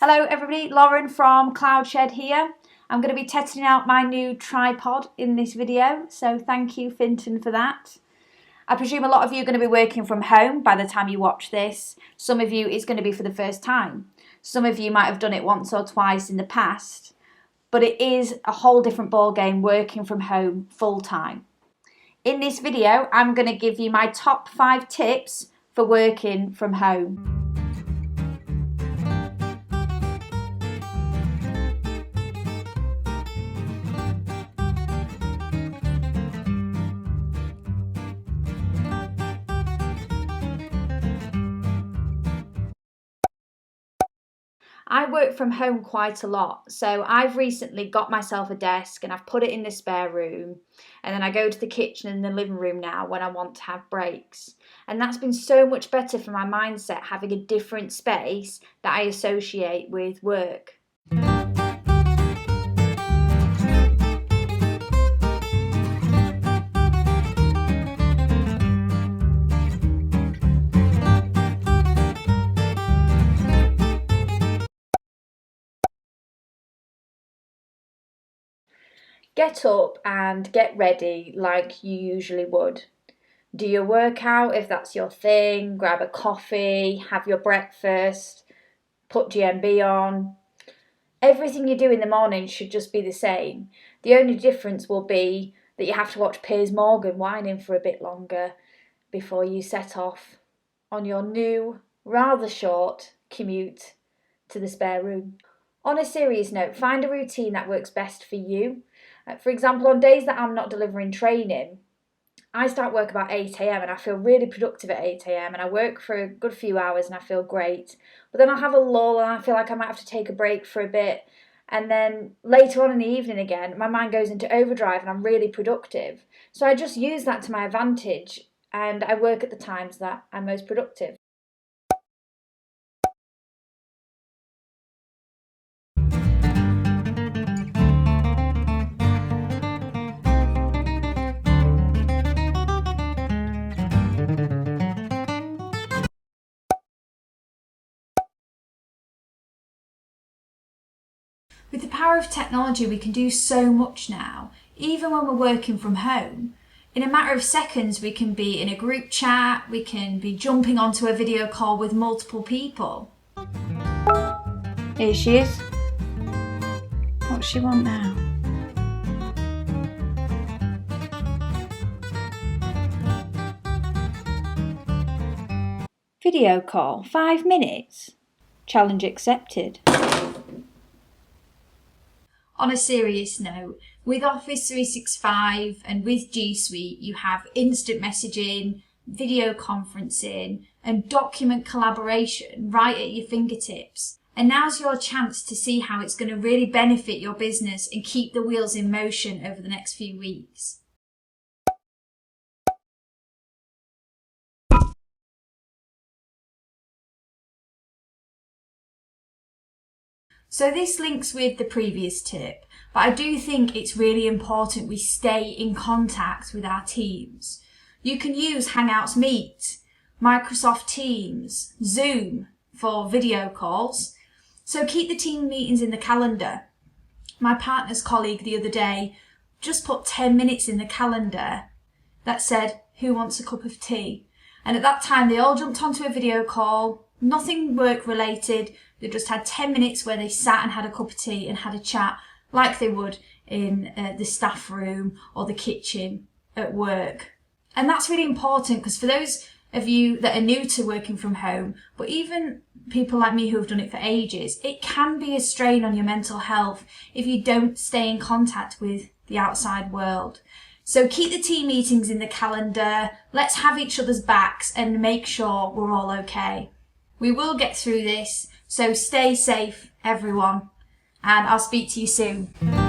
Hello everybody, Lauren from CloudShed here. I'm going to be testing out my new tripod in this video, so thank you Finton for that. I presume a lot of you are going to be working from home by the time you watch this. Some of you it's going to be for the first time. Some of you might have done it once or twice in the past, but it is a whole different ballgame working from home full time. In this video, I'm going to give you my top 5 tips for working from home. I work from home quite a lot, so I've recently got myself a desk and I've put it in the spare room, and then I go to the kitchen and the living room now when I want to have breaks. And that's been so much better for my mindset, having a different space that I associate with work. Get up and get ready like you usually would. Do your workout if that's your thing, grab a coffee, have your breakfast, put GMB on. Everything you do in the morning should just be the same. The only difference will be that you have to watch Piers Morgan whining for a bit longer before you set off on your new, rather short commute to the spare room. On a serious note, find a routine that works best for you. For example, on days that I'm not delivering training, I start work about 8 a.m. and I feel really productive at 8 a.m. and I work for a good few hours and I feel great. But then I'll have a lull and I feel like I might have to take a break for a bit. And then later on in the evening again, my mind goes into overdrive and I'm really productive. So I just use that to my advantage and I work at the times that I'm most productive. With the power of technology, we can do so much now, even when we're working from home. In a matter of seconds, we can be in a group chat, we can be jumping onto a video call with multiple people. Here she is. What's she want now? Video call, 5 minutes. Challenge accepted. On a serious note, with Office 365 and with G Suite, you have instant messaging, video conferencing, and document collaboration right at your fingertips. And now's your chance to see how it's going to really benefit your business and keep the wheels in motion over the next few weeks. So this links with the previous tip, but I do think it's really important we stay in contact with our teams. You can use Hangouts Meet, Microsoft Teams, Zoom for video calls. So keep the team meetings in the calendar. My partner's colleague the other day just put 10 minutes in the calendar that said, "Who wants a cup of tea?" And at that time they all jumped onto a video call, nothing work related. They just had 10 minutes where they sat and had a cup of tea and had a chat like they would in the staff room or the kitchen at work. And that's really important because for those of you that are new to working from home, but even people like me who have done it for ages, it can be a strain on your mental health if you don't stay in contact with the outside world. So keep the team meetings in the calendar, let's have each other's backs and make sure we're all okay. We will get through this, so stay safe everyone, and I'll speak to you soon.